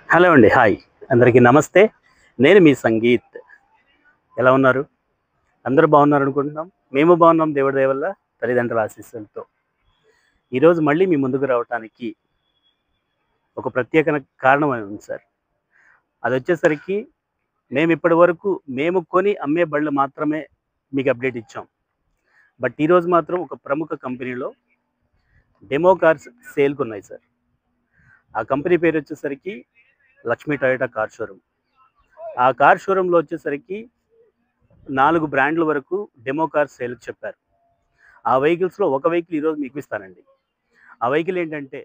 Hello అండి. Hi. అందరికీ నమస్తే. నేను మీ సంగీత్. ఎలా ఉన్నారు? అందరూ బాగున్నారనుకుంటున్నాం. మేము బాగున్నాం దేవుడి దయ వల్ల, తల్లిదండ్రుల ఆశీస్సులతో. ఈరోజు మళ్ళీ మీ ముందుకు రావటానికి ఒక ప్రత్యేక కారణం అని ఉంది సార్. అదొచ్చేసరికి మేమిప్పటి వరకు మేము కొని అమ్మే బళ్ళు మాత్రమే మీకు అప్డేట్ ఇచ్చాం. బట్ ఈరోజు మాత్రం ఒక ప్రముఖ కంపెనీలో డెమో కార్స్ సేల్‌కున్నాయి సార్. ఆ కంపెనీ పేరొచ్చేసరికి లక్ష్మీ టొయోటా కార్ షోరూమ్. ఆ కార్ షోరూమ్‌లో వచ్చేసరికి 4 బ్రాండ్ల వరకు డెమో కార్స్ సేల్‌కి చెప్పారు. ఆ వెహికల్స్‌లో ఒక వెహికల్ ఈరోజు మీకు ఇస్తానండి. ఆ వెహికల్ ఏంటంటే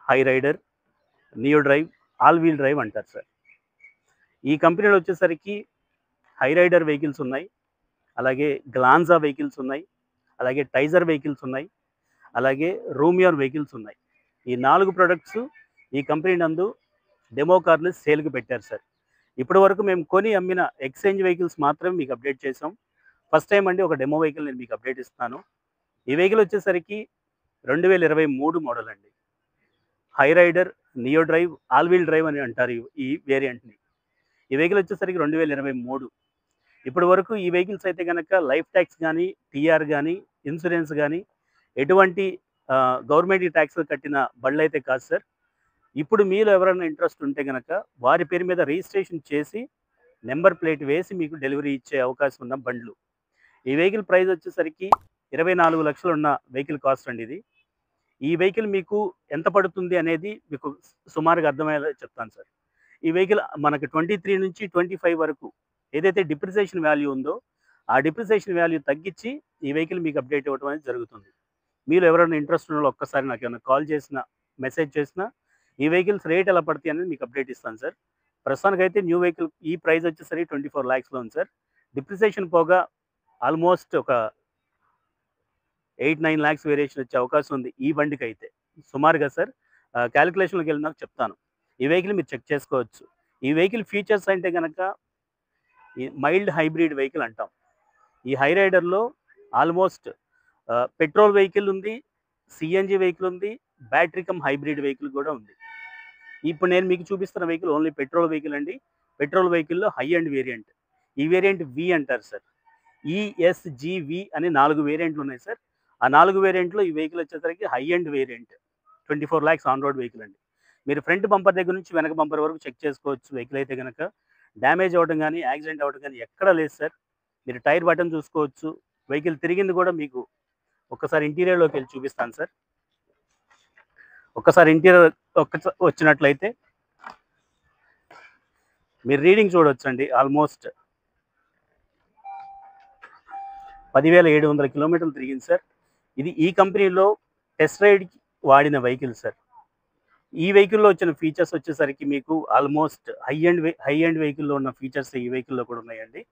Hyryder, neo drive, all wheel drive అంటారు సార్. ఈ కంపెనీలో వచ్చేసరికి హై రైడర్ వెహికల్స్ ఉన్నాయి. అలాగే గ్లాన్జా వెహికల్స్ ఉన్నాయి. అలాగే టైజర్ వెహికల్స్ ఉన్నాయి. అలాగే రూమియార్ వెహికల్స్ ఉన్నాయి. ఈ 4 ప్రొడక్ట్స్ ఈ కంపెనీ నందు డెమో కార్లు సేల్‌కి పెట్టారు సార్. ఇప్పటివరకు మేము కొని అమ్మిన ఎక్స్‌చేంజ్ వెహికల్స్ మాత్రమే మీకు అప్డేట్ చేసాం. ఫస్ట్ టైమ్ అండి ఒక డెమో వెహికల్ నేను మీకు అప్డేట్ ఇస్తున్నాను. ఈ వెహికల్ వచ్చేసరికి 2023 మోడల్ అండి. Hyryder, neo drive, all wheel drive అని అంటారు ఈ వేరియంట్‌ని. ఈ వెహికల్ వచ్చేసరికి 2023. ఇప్పటి వరకు ఈ వెహికల్స్ అయితే గనక లైఫ్ ట్యాక్స్ గానీ, టీఆర్ గానీ, ఇన్సూరెన్స్ గానీ ఎటువంటి గవర్నమెంట్‌కి ట్యాక్స్ కట్టిన బళ్ళైతే కాదు సార్. ఇప్పుడు మీలో ఎవరైనా ఇంట్రెస్ట్ ఉంటే గనక వారి పేరు మీద రిజిస్ట్రేషన్ చేసి, నంబర్ ప్లేట్ వేసి మీకు డెలివరీ ఇచ్చే అవకాశం ఉన్న బండ్లు. ఈ వెహికల్ ప్రైస్ వచ్చేసరికి 24,00,000 ఉన్న వెహికల్ కాస్ట్ అండి ఇది. ఈ వెహికల్ మీకు ఎంత పడుతుంది అనేది మీకు సుమారుగా అర్థమయ్యేలా చెప్తాను సార్. ఈ వెహికల్ మనకి 23 నుంచి 25 వరకు ఏదైతే డిప్రిసియేషన్ వాల్యూ ఉందో, ఆ డిప్రిసియేషన్ వాల్యూ తగ్గించి ఈ వెహికల్ మీకు అప్డేట్ ఇవ్వడం అనేది జరుగుతుంది. మీలో ఎవరైనా ఇంట్రెస్ట్ ఉన్నోళ్ళు ఒక్కసారి నాకేమైనా కాల్ చేసినా, మెసేజ్ చేసినా ఈ వెహికల్స్ రేట్ ఎలా పడతాయి అనేది మీకు అప్డేట్ ఇస్తాను సార్. ప్రస్తుతానికైతే న్యూ వెహికల్ ఈ ప్రైస్ వచ్చేసరికి 24 లాక్స్‌లో ఉంది సార్. డిప్రిసియేషన్ పోగా ఆల్మోస్ట్ ఒక 8, 9 లాక్స్ వేరియేషన్ వచ్చే అవకాశం ఉంది ఈ బండికైతే. సుమారుగా సార్ కాలిక్యులేషన్‌లోకి వెళ్ళినాక చెప్తాను. ఈ వెహికల్ మీరు చెక్ చేసుకోవచ్చు. ఈ వెహికల్ ఫీచర్స్ అంటే గనక ఈ మైల్డ్ హైబ్రిడ్ వెహికల్ అంటాం. ఈ హై రైడర్‌లో ఆల్మోస్ట్ పెట్రోల్ వెహికల్ ఉంది, సీఎన్‌జీ వెహికల్ ఉంది, బ్యాటరీ కమ్ హైబ్రిడ్ వెహికల్ కూడా ఉంది. ఇప్పుడు నేను మీకు చూపిస్తున్న వెహికల్ ఓన్లీ పెట్రోల్ వెహికల్ అండి. పెట్రోల్ వెహికల్‌లో హై ఎండ్ వేరియంట్. ఈ వేరియంట్ వి అంటారు సార్. ఈఎస్‌జీవి అని 4 వేరియంట్లు ఉన్నాయి సార్. ఆ 4 వేరియంట్‌లో ఈ వెహికల్ వచ్చేసరికి high end variant. 24 lakhs on road vehicle అండి. మీరు ఫ్రంట్ బంపర్ దగ్గర నుంచి వెనక బంపర్ వరకు చెక్ చేసుకోవచ్చు. వెహికల్ అయితే గనక డ్యామేజ్ అవ్వడం గానీ, యాక్సిడెంట్ అవ్వడం గానీ ఎక్కడా లేదు సార్. మీరు టైర్ బటన్ చూసుకోవచ్చు. వెహికల్ తిరిగింది కూడా మీకు ఒక్కసారి ఇంటీరియర్‌లోకి వెళ్ళి చూపిస్తాను సార్. ఒక్కసారి ఇంటీరియర్ వచ్చినట్లయితే మీరు రీడింగ్ చూడొచ్చండి. ఆల్మోస్ట్ 10,700 కిలోమీటర్లు తిరిగింది సార్. ఇది ఈ కంపెనీలో టెస్ట్ రైడ్‌కి వాడిన వెహికల్ సార్. ఈ వెహికల్‌లో వచ్చిన ఫీచర్స్ వచ్చేసరికి మీకు ఆల్మోస్ట్ హై ఎండ్ వెహికల్‌లో ఉన్న ఫీచర్స్ ఈ వెహికల్‌లో కూడా ఉన్నాయండి.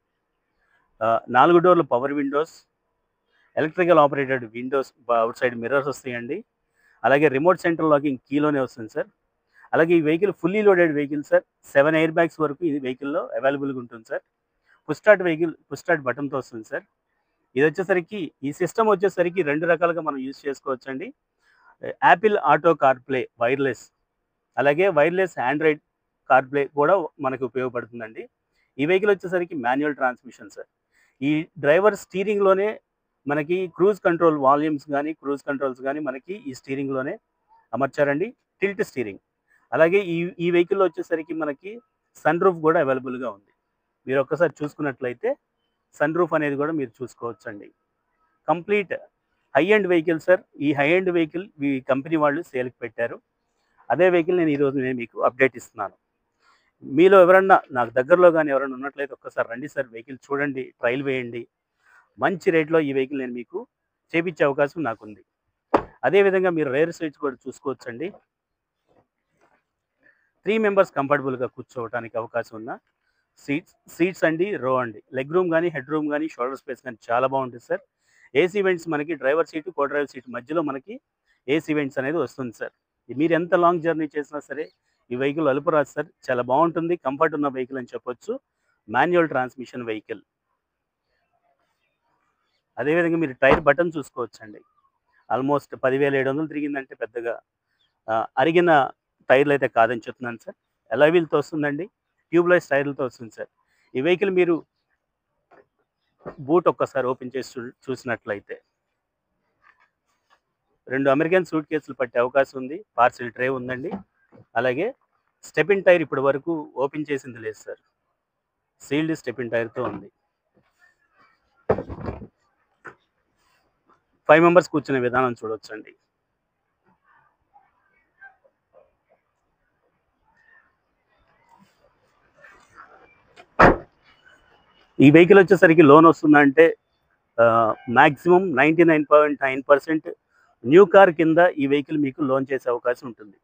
4 డోర్ల power windows, electrical operated windows, outside mirrors వస్తాయండి. అలాగే రిమోట్ సెంట్రల్ లాకింగ్ కీలోనే వస్తుంది సార్. అలాగే ఈ vehicle fully loaded vehicle sir. 7 air bags వరకు ఈ వెహికల్‌లో అవైలబుల్‌గా ఉంటుంది సార్. పుష్ స్టార్ట్ బటన్‌తో వస్తుంది సార్. ఇదొచ్చేసరికి ఈ సిస్టమ్ వచ్చేసరికి 2 రకాలుగా మనం యూజ్ చేసుకోవచ్చండి. యాపిల్ ఆటో కార్‌ప్లే వైర్‌లెస్, అలాగే వైర్‌లెస్ ఆండ్రాయిడ్ కార్‌ప్లే కూడా మనకు ఉపయోగపడుతుందండి. ఈ వెహికల్ వచ్చేసరికి మాన్యువల్ ట్రాన్స్‌మిషన్ సార్. ఈ డ్రైవర్ స్టీరింగ్‌లోనే మనకి క్రూజ్ కంట్రోల్ వాల్యూమ్స్ గానీ, క్రూజ్ కంట్రోల్స్ గానీ మనకి ఈ స్టీరింగ్‌లోనే అమర్చారండి. Tilt steering. అలాగే ఈ ఈ వెహికల్‌లో వచ్చేసరికి మనకి సన్ రూఫ్ కూడా అవైలబుల్‌గా ఉంది. మీరు ఒక్కసారి చూసుకున్నట్లయితే సన్ రూఫ్ అనేది కూడా మీరు చూసుకోవచ్చండి. Complete high end vehicle sir. ఈ హై ఎండ్ వెహికల్ ఈ కంపెనీ వాళ్ళు సేల్కి పెట్టారు. అదే వెహికల్ ఈరోజు నేను మీకు అప్డేట్ ఇస్తున్నాను. మీలో ఎవరన్నా నాకు దగ్గరలో కానీ ఎవరైనా ఉన్నట్లయితే ఒక్కసారి రండి సార్, వెహికల్ చూడండి, ట్రయల్ వేయండి. మంచి రేట్లో ఈ వెహికల్ నేను మీకు చేపించే అవకాశం నాకుంది. అదేవిధంగా మీరు రేర్ సీట్స్ కూడా చూసుకోవచ్చండి. 3 మెంబర్స్ కంఫర్టబుల్గా కూర్చోవడానికి అవకాశం ఉన్న సీట్స్ అండి, రో అండి. లెగ్ రూమ్ కానీ, హెడ్ రూమ్ కానీ, షోల్డర్ స్పేస్ కానీ చాలా బాగుంటుంది సార్. ఏసీ వెంట్స్ మనకి డ్రైవర్ సీటు, కో డ్రైవర్ సీట్ మధ్యలో మనకి ఏసీ వెంట్స్ అనేది వస్తుంది సార్. మీరు ఎంత లాంగ్ జర్నీ చేసినా సరే ఈ వెహికల్ అలుపు రాదు సార్. చాలా బాగుంటుంది, కంఫర్ట్ ఉన్న వెహికల్ అని చెప్పొచ్చు. Manual transmission vehicle. అదేవిధంగా మీరు టైర్ బటన్ చూసుకోవచ్చండి. ఆల్మోస్ట్ 10,700 తిరిగిందంటే పెద్దగా అరిగిన టైర్లు అయితే కాదని చెప్తున్నాను సార్. అలాయ్ వీల్తో వస్తుందండి, ట్యూబ్లెస్ టైర్లతో వస్తుంది సార్. ఈ వెహికల్ మీరు బూట్ ఒక్కసారి ఓపెన్ చేసి చూసినట్లయితే 2 అమెరికన్ సూట్ కేసులు పట్టే అవకాశం ఉంది. పార్సిల్ ట్రే ఉందండి. అలాగే స్టెపిన్ టైర్ ఇప్పటి వరకు ఓపెన్ చేసింది లేదు సార్. సీల్డ్ స్టెపిన్ టైర్తో ఉంది. 5 మెంబర్స్ కూర్చునే విధానం చూడొచ్చండి. ఈ వెహికల్ వచ్చేసరికి లోన్ వస్తుందంటే మ్యాక్సిమం 99.9% న్యూ కార్ కింద ఈ వెహికల్ మీకు లోన్ చేసే అవకాశం ఉంటుంది.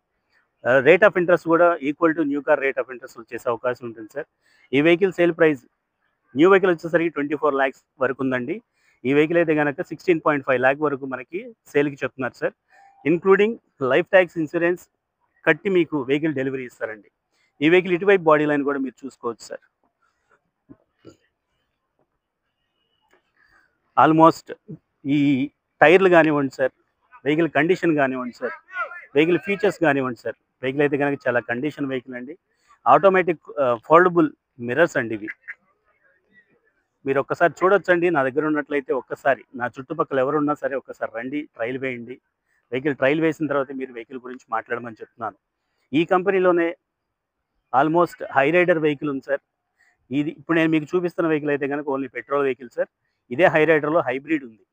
రేట్ ఆఫ్ ఇంట్రెస్ట్ కూడా equal to new car rate of interest చేసే అవకాశం ఉంటుంది సార్. ఈ vehicle sale price new vehicle వచ్చేసరికి 24 lakhs వరకు ఉందండి. ఈ వెహికల్ అయితే కనుక 16.5 lakh వరకు మనకి సేల్కి చెప్తున్నారు sir. Including life tax insurance కట్టి మీకు వెహికల్ డెలివరీ ఇస్తారండి. ఈ వెహికల్ ఇటువైపు బాడీ లైన్ కూడా మీరు చూసుకోవచ్చు సార్. ఆల్మోస్ట్ ఈ టైర్లు కానివ్వండి సార్, వెహికల్ కండిషన్ కానివ్వండి సార్, వెహికల్ ఫీచర్స్ కానివ్వండి సార్, వెహికల్ అయితే కనుక చాలా కండిషన్ వెహికల్ అండి. ఆటోమేటిక్ ఫోల్డబుల్ మిర్రర్స్ అండి ఇవి. మీరు ఒక్కసారి చూడొచ్చండి. నా దగ్గర ఉన్నట్లయితే ఒక్కసారి నా చుట్టుపక్కల ఎవరున్నా సరే ఒక్కసారి రండి, ట్రయల్ వేయండి. వెహికల్ ట్రయల్ వేసిన తర్వాత మీరు వెహికల్ గురించి మాట్లాడమని చెప్తున్నాను. ఈ కంపెనీలోనే ఆల్మోస్ట్ హై రైడర్ వెహికల్ ఉంది సార్. ఇది ఇప్పుడు నేను మీకు చూపిస్తున్న వెహికల్ అయితే కనుక ఓన్లీ పెట్రోల్ వెహికల్ సార్. ఇదే హై రైడర్లో హైబ్రిడ్ ఉంది.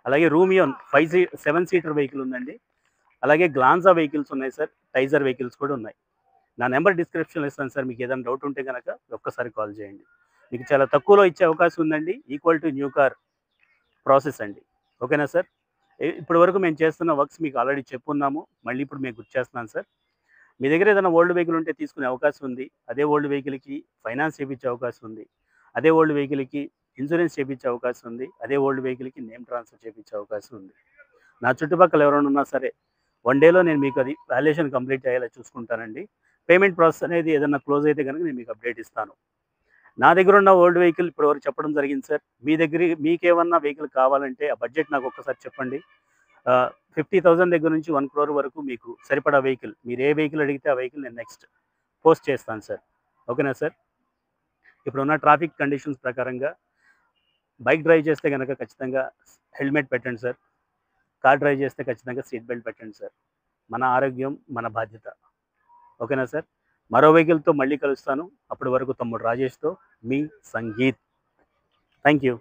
అలాగే రూమియోన్ 7 సీటర్ వెహికల్ ఉందండి. అలాగే గ్లాన్జా వెహికల్స్ ఉన్నాయి సార్. టైజర్ వెహికల్స్ కూడా ఉన్నాయి. నా నెంబర్ డిస్క్రిప్షన్లో ఇస్తాను సార్. మీకు ఏదైనా డౌట్ ఉంటే కనుక ఒక్కసారి కాల్ చేయండి. మీకు చాలా తక్కువలో ఇచ్చే అవకాశం ఉందండి. Equal to new car process అండి. ఓకేనా సార్? ఇప్పటి వరకు మేము చేస్తున్న వర్క్స్ మీకు ఆల్రెడీ చెప్పున్నాము. మళ్ళీ ఇప్పుడు మీకు గుర్తు చేస్తున్నాను సార్. మీ దగ్గర ఏదైనా ఓల్డ్ వెహికల్ ఉంటే తీసుకునే అవకాశం ఉంది. అదే ఓల్డ్ వెహికల్కి ఫైనాన్స్ చేయించే అవకాశం ఉంది. అదే ఓల్డ్ వెహికల్కి ఇన్సూరెన్స్ చేయించే అవకాశం ఉంది. అదే ఓల్డ్ వెహికల్కి నేమ్ ట్రాన్స్ఫర్ చేయించే అవకాశం ఉంది. నా చుట్టుపక్కల ఎవరైనా ఉన్నా సరే 1 డేలో నేను మీకు అది వాల్యుయేషన్ కంప్లీట్ అయ్యేలా చూసుకుంటానండి. పేమెంట్ ప్రాసెస్ అనేది ఏదైనా క్లోజ్ అయితే కనుక నేను మీకు అప్డేట్ ఇస్తాను. నా దగ్గర ఉన్న ఓల్డ్ వెహికల్ ఇప్పటివరకు చెప్పడం జరిగింది సార్. మీకేమన్నా వెహికల్ కావాలంటే ఆ బడ్జెట్ నాకు ఒక్కసారి చెప్పండి. 50,000 దగ్గర నుంచి 1 crore వరకు మీకు సరిపడా వెహికల్, మీరు ఏ వెహికల్ అడిగితే ఆ వెహికల్ నేను నెక్స్ట్ పోస్ట్ చేస్తాను సార్. ఓకేనా సార్? ఇప్పుడున్న ట్రాఫిక్ కండిషన్స్ ప్రకారంగా బైక్ డ్రైవ్ చేస్తే కనుక ఖచ్చితంగా హెల్మెట్ పెట్టండి సార్. కార్ డ్రైవ్ చేస్తే ఖచ్చితంగా సీట్ బెల్ట్ పెట్టండి సార్. మన ఆరోగ్యం మన బాధ్యత. ఓకేనా సార్? మరో వెహికల్తో మళ్ళీ కలుస్తాను. అప్పటి వరకు తమ్ముడు రాజేష్తో మీ సంగీత్. Thank you.